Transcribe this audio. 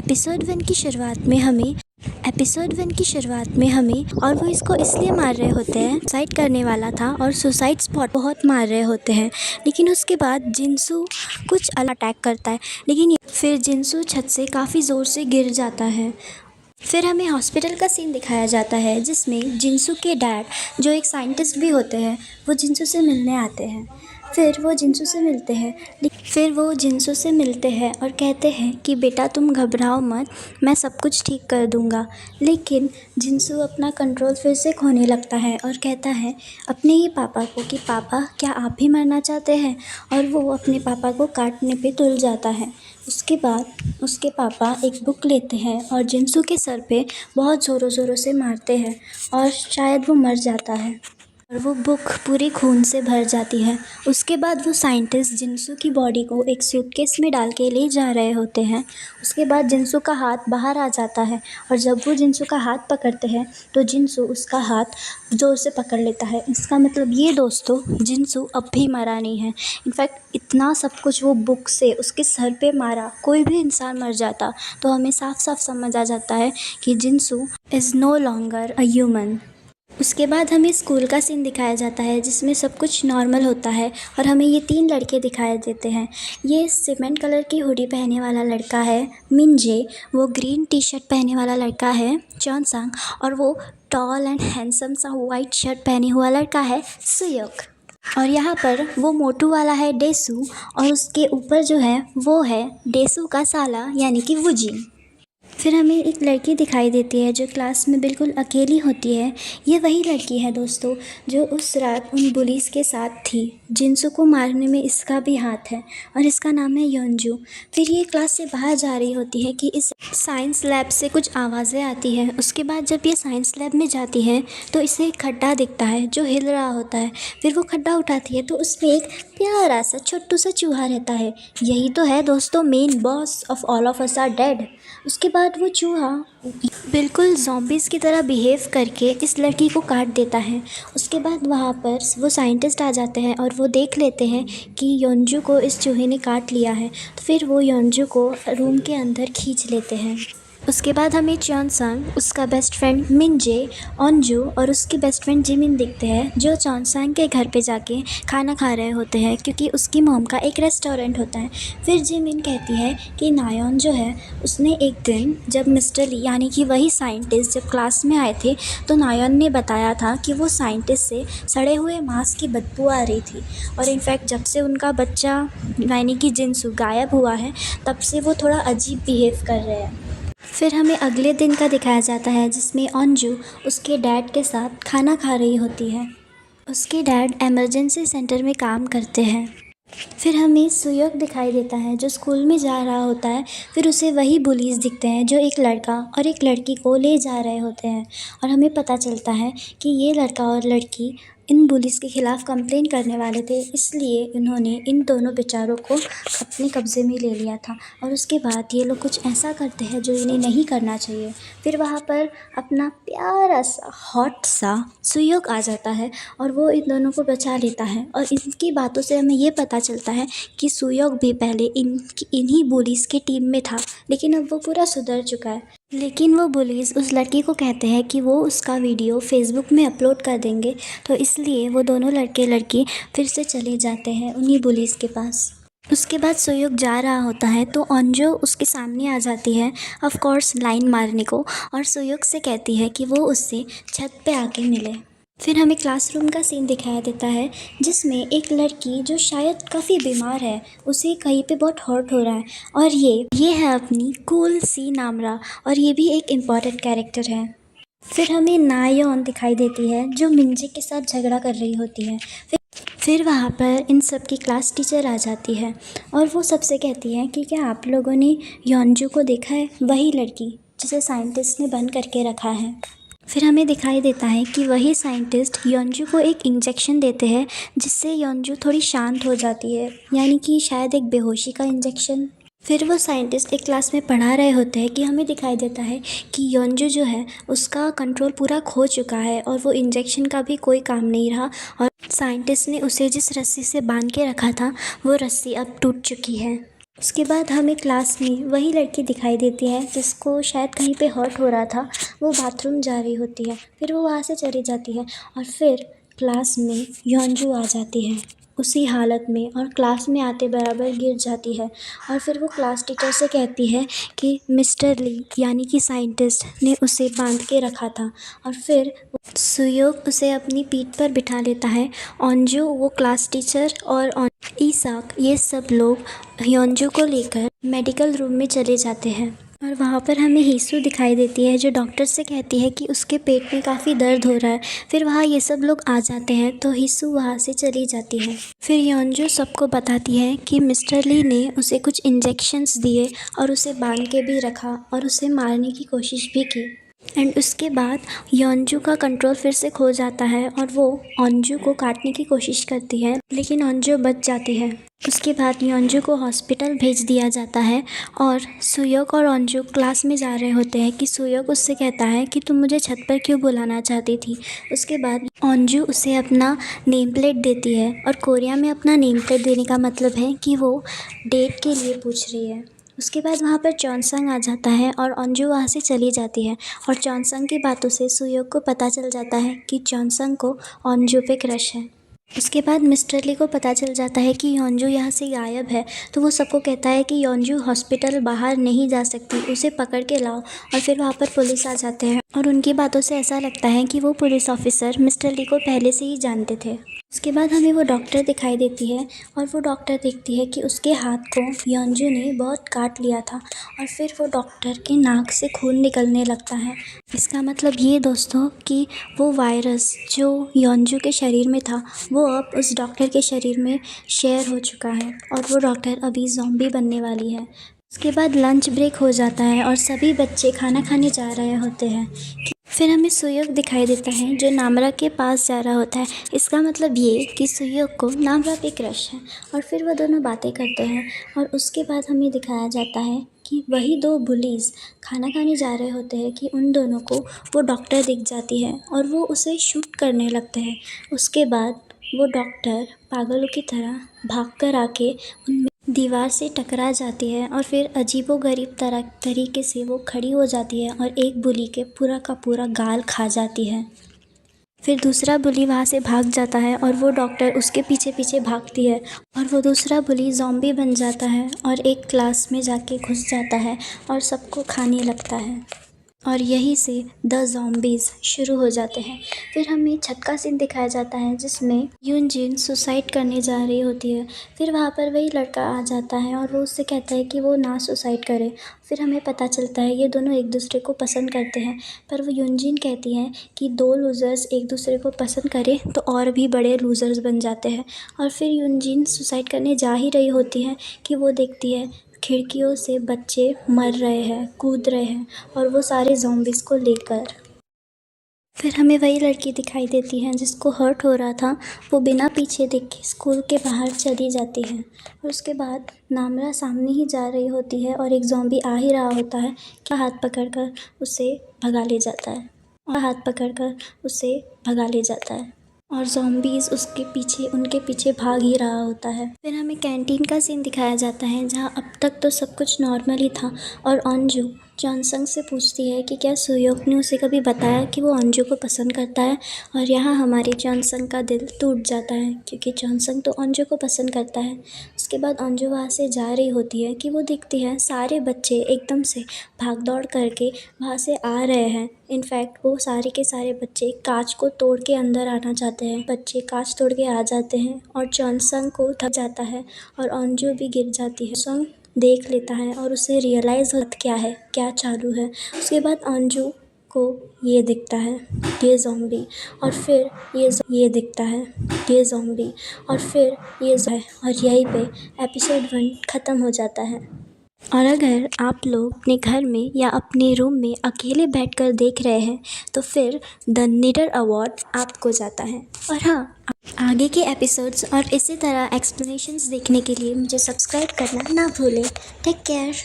Episode one की शुरुआत में हमें और वो इसको इसलिए मार रहे होते हैं, सुसाइड करने वाला था और सुसाइड स्पॉट बहुत मार रहे होते हैं। लेकिन उसके बाद जिनसू कुछ अलग अटैक करता है, लेकिन फिर जिनसू छत से काफ़ी ज़ोर से गिर जाता है। फिर हमें हॉस्पिटल का सीन दिखाया जाता है जिसमें जिनसू के डैड, जो एक साइंटिस्ट भी होते हैं, वो जिनसू से मिलने आते हैं। फिर वो जिनसू से मिलते हैं और कहते हैं कि बेटा तुम घबराओ मत, मैं सब कुछ ठीक कर दूंगा। लेकिन जिनसू अपना कंट्रोल फिर से खोने लगता है और कहता है अपने ही पापा को कि पापा क्या आप भी मरना चाहते हैं, और वो अपने पापा को काटने पे तुल जाता है। उसके बाद उसके पापा एक बुक लेते हैं और जिनसू के सर पे बहुत ज़ोरों ज़ोरों से मारते हैं और शायद वो मर जाता है और वो बुक पूरी खून से भर जाती है। उसके बाद वो साइंटिस्ट जिनसू की बॉडी को एक सूटकेस में डाल के ले जा रहे होते हैं। उसके बाद जिनसू का हाथ बाहर आ जाता है और जब वो जिनसू का हाथ पकड़ते हैं तो जिनसू उसका हाथ ज़ोर से पकड़ लेता है। इसका मतलब ये दोस्तों, जिनसू अब भी मरा नहीं है। इनफैक्ट इतना सब कुछ वो बुक से उसके सर पे मारा, कोई भी इंसान मर जाता तो हमें साफ साफ समझ आ जाता है कि जिनसू is no longer a human. उसके बाद हमें स्कूल का सीन दिखाया जाता है जिसमें सब कुछ नॉर्मल होता है और हमें ये 3 लड़के दिखाई देते हैं। ये सीमेंट कलर की हुडी पहने वाला लड़का है मिनजे, वो ग्रीन टी शर्ट पहने वाला लड़का है चॉनसंग, और वो टॉल एंड हैंडसम सा वाइट शर्ट पहने हुआ लड़का है सुयोक। और यहाँ पर वो मोटू वाला है डेसू, और उसके ऊपर जो है वो है डेसू का साला यानी कि वुजिन। फिर हमें एक लड़की दिखाई देती है जो क्लास में बिल्कुल अकेली होती है। ये वही लड़की है दोस्तों जो उस रात उन बुलीज़ के साथ थी। जिनसू को मारने में इसका भी हाथ है और इसका नाम है योंजू। फिर ये क्लास से बाहर जा रही होती है कि इस साइंस लैब से कुछ आवाज़ें आती हैं। उसके बाद जब ये साइंस लैब में जाती है तो इसे एक खड्डा दिखता है जो हिल रहा होता है। फिर वो खड्डा उठाती है तो उसमें एक प्यारा सा छोटू सा चूहा रहता है। यही तो है दोस्तों main boss of all of us are dead. उसके बाद वो चूहा बिल्कुल ज़ॉम्बीज़ की तरह बिहेव करके इस लड़की को काट देता है। उसके बाद वहाँ पर वो साइंटिस्ट आ जाते हैं और वो देख लेते हैं कि योंजू को इस चूहे ने काट लिया है। तो फिर वो योंजू को रूम के अंदर खींच लेते हैं। उसके बाद हमें चॉनसंग, उसका बेस्ट फ्रेंड मिनजे, ओंजू और उसकी बेस्ट फ्रेंड जिमिन दिखते हैं जो चॉनसंग के घर पे जाके खाना खा रहे होते हैं क्योंकि उसकी मॉम का एक रेस्टोरेंट होता है। फिर जिमिन कहती है कि नायोन जो है उसने एक दिन जब मिस्टर ली यानी कि वही साइंटिस्ट जब क्लास में आए थे तो नायोन ने बताया था कि वो साइंटिस्ट से सड़े हुए मांस की बदबू आ रही थी। और इनफैक्ट जब से उनका बच्चा यानी कि जिनसू गायब हुआ है तब से वो थोड़ा अजीब बिहेव कर रहे हैं। फिर हमें अगले दिन का दिखाया जाता है जिसमें ओंजू उसके डैड के साथ खाना खा रही होती है। उसके डैड इमरजेंसी सेंटर में काम करते हैं। फिर हमें सुयोक दिखाई देता है जो स्कूल में जा रहा होता है। फिर उसे वही बुलीज़ दिखते हैं जो एक लड़का और एक लड़की को ले जा रहे होते हैं और हमें पता चलता है कि ये लड़का और लड़की इन बुलीज़ के ख़िलाफ़ कंप्लेन करने वाले थे, इसलिए इन्होंने इन दोनों बेचारों को अपने कब्ज़े में ले लिया था। और उसके बाद ये लोग कुछ ऐसा करते हैं जो इन्हें नहीं करना चाहिए। फिर वहाँ पर अपना प्यारा सा हॉट सा सुयोक आ जाता है और वो इन दोनों को बचा लेता है। और इनकी बातों से हमें ये पता चलता है कि सुयोक भी पहले इन्हीं बुलीज़ की टीम में था, लेकिन अब वो पूरा सुधर चुका है। लेकिन वो बुलीज़ उस लड़की को कहते हैं कि वो उसका वीडियो फेसबुक में अपलोड कर देंगे, तो इसलिए वो दोनों लड़के लड़की फिर से चले जाते हैं उन्हीं बुलीज़ के पास। उसके बाद सुयोक जा रहा होता है तो ओंजो उसके सामने आ जाती है ऑफ कोर्स लाइन मारने को, और सुयोक से कहती है कि वो उससे छत पे आके मिले। फिर हमें क्लासरूम का सीन दिखाया देता है जिसमें एक लड़की जो शायद काफ़ी बीमार है, उसे कहीं पे बहुत हर्ट हो रहा है, और ये है अपनी कूल सी नामरा, और ये भी एक इम्पॉर्टेंट कैरेक्टर है। फिर हमें नायोन दिखाई देती है जो मिंजे के साथ झगड़ा कर रही होती है। फिर वहाँ पर इन सब की क्लास टीचर आ जाती है और वो सबसे कहती है कि क्या आप लोगों ने योंजू को देखा है, वही लड़की जिसे साइंटिस्ट ने बंद करके रखा है। फिर हमें दिखाई देता है कि वही साइंटिस्ट योंजू को एक इंजेक्शन देते हैं जिससे योंजू थोड़ी शांत हो जाती है, यानी कि शायद एक बेहोशी का इंजेक्शन। फिर वो साइंटिस्ट एक क्लास में पढ़ा रहे होते हैं कि हमें दिखाई देता है कि योंजू जो है उसका कंट्रोल पूरा खो चुका है और वो इंजेक्शन का भी कोई काम नहीं रहा, और साइंटिस्ट ने उसे जिस रस्सी से बांध के रखा था वो रस्सी अब टूट चुकी है। उसके बाद हमें क्लास में वही लड़की दिखाई देती है जिसको शायद कहीं पे हर्ट हो रहा था। वो बाथरूम जा रही होती है, फिर वो वहाँ से चली जाती है और फिर क्लास में योंजू आ जाती है उसी हालत में, और क्लास में आते बराबर गिर जाती है। और फिर वो क्लास टीचर से कहती है कि मिस्टर ली यानी कि साइंटिस्ट ने उसे बांध के रखा था। और फिर सुयोग उसे अपनी पीठ पर बिठा लेता है। ऑन्जू, वो क्लास टीचर और ईसाक, ये सब लोग योंजू को लेकर मेडिकल रूम में चले जाते हैं। और वहाँ पर हमें हीसू दिखाई देती है जो डॉक्टर से कहती है कि उसके पेट में काफ़ी दर्द हो रहा है। फिर वहाँ ये सब लोग आ जाते हैं तो हीसू वहाँ से चली जाती है। फिर योंजू सबको बताती है कि मिस्टर ली ने उसे कुछ इंजेक्शंस दिए और उसे बांध के भी रखा और उसे मारने की कोशिश भी की। एंड उसके बाद योंजू का कंट्रोल फिर से खो जाता है और वो ऑन्जू को काटने की कोशिश करती है, लेकिन ऑन्जू बच जाती है। उसके बाद योंजू को हॉस्पिटल भेज दिया जाता है और सुयोग और ऑन्जू क्लास में जा रहे होते हैं कि सुयोग उससे कहता है कि तुम मुझे छत पर क्यों बुलाना चाहती थी। उसके बाद ऑन्जू उसे अपना नेम प्लेट देती है, और कोरिया में अपना नेम प्लेट देने का मतलब है कि वो डेट के लिए पूछ रही है। उसके बाद वहाँ पर चॉनसंग आ जाता है और ऑन्जू वहाँ से चली जाती है, और चॉनसंग की बातों से सुयोग को पता चल जाता है कि चॉनसंग को ऑन्जू पे क्रश है। उसके बाद मिस्टर ली को पता चल जाता है कि योंजू यहाँ से गायब है, तो वो सबको कहता है कि योंजू हॉस्पिटल बाहर नहीं जा सकती, उसे पकड़ के लाओ। और फिर वहाँ पर पुलिस आ जाते हैं और उनकी बातों से ऐसा लगता है कि वो पुलिस ऑफिसर मिस्टर ली को पहले से ही जानते थे। उसके बाद हमें वो डॉक्टर दिखाई देती है और वो डॉक्टर देखती है कि उसके हाथ को योंजू ने बहुत काट लिया था, और फिर वो डॉक्टर के नाक से खून निकलने लगता है। इसका मतलब ये दोस्तों कि वो वायरस जो योंजू के शरीर में था वो अब उस डॉक्टर के शरीर में शेयर हो चुका है, और वो डॉक्टर अभी ज़ॉम्बी बनने वाली है। उसके बाद लंच ब्रेक हो जाता है और सभी बच्चे खाना खाने जा रहे होते हैं। फिर हमें सुयोग दिखाई देता है जो नामरा के पास जा रहा होता है। इसका मतलब ये कि सुयोग को नामरा पे क्रश है, और फिर वो दोनों बातें करते हैं। और उसके बाद हमें दिखाया जाता है कि वही दो बुलीज़ खाना खाने जा रहे होते हैं कि उन दोनों को वो डॉक्टर दिख जाती है और वो उसे शूट करने लगते हैं। उसके बाद वो डॉक्टर पागलों की तरह भागकर आके उनमें दीवार से टकरा जाती है, और फिर अजीबोगरीब तरीके से वो खड़ी हो जाती है और एक बुली के पूरा का पूरा गाल खा जाती है। फिर दूसरा बुली वहाँ से भाग जाता है और वो डॉक्टर उसके पीछे पीछे भागती है, और वो दूसरा बुली ज़ॉम्बी बन जाता है और एक क्लास में जाके घुस जाता है और सबको खाने लगता है। और यहीं से द ज़ॉम्बीज़ शुरू हो जाते हैं। फिर हमें छत का सीन दिखाया जाता है जिसमें यूनजिन सुसाइड करने जा रही होती है। फिर वहाँ पर वही लड़का आ जाता है और वो उससे कहता है कि वो ना सुसाइड करे। फिर हमें पता चलता है ये दोनों एक दूसरे को पसंद करते हैं, पर वो यूनजिन कहती हैं कि दो लूज़र्स एक दूसरे को पसंद करें तो और भी बड़े लूज़र्स बन जाते हैं। और फिर यूनजिन सुसाइड करने जा ही रही होती है कि वो देखती है खिड़कियों से बच्चे मर रहे हैं, कूद रहे हैं, और वो सारे ज़ॉम्बीज़ को लेकर। फिर हमें वही लड़की दिखाई देती है जिसको हर्ट हो रहा था। वो बिना पीछे देखे स्कूल के बाहर चली जाती है, और उसके बाद नामरा सामने ही जा रही होती है और एक ज़ॉम्बी आ ही रहा होता है कि हाथ पकड़कर उसे भगा ले जाता है, और ज़ॉम्बीज़ उनके पीछे भाग ही रहा होता है। फिर हमें कैंटीन का सीन दिखाया जाता है जहाँ अब तक तो सब कुछ नॉर्मल ही था, और ऑन्जू चॉनसंग से पूछती है कि क्या सुयोग ने उसे कभी बताया कि वो ऑन्जू को पसंद करता है। और यहाँ हमारी चॉनसंग का दिल टूट जाता है क्योंकि चॉनसंग तो ऑन्जू को पसंद करता है। उसके बाद ऑन्जू वहाँ से जा रही होती है कि वो देखती है सारे बच्चे एकदम से भाग दौड़ करके वहाँ से आ रहे हैं। इनफैक्ट वो सारे के सारे बच्चे कांच को तोड़ के अंदर आना चाहते हैं। बच्चे कांच तोड़ के आ जाते हैं और चॉनसंग को थक जाता है और ऑन्जू भी गिर जाती है। संग देख लेता है और उसे रियलाइज़ होता क्या है, क्या चालू है। उसके बाद ऑन्जू को ये दिखता है, ये ज़ॉम्बी, और फिर ये दिखता है, ये ज़ॉम्बी, और फिर ये है, और यहीं पे एपिसोड 1 ख़त्म हो जाता है। और अगर आप लोग अपने घर में या अपने रूम में अकेले बैठकर देख रहे हैं तो फिर द निडर अवार्ड आपको जाता है। और हाँ, आगे के एपिसोड्स और इसी तरह एक्सप्लेनेशंस देखने के लिए मुझे सब्सक्राइब करना ना भूलें। Take care.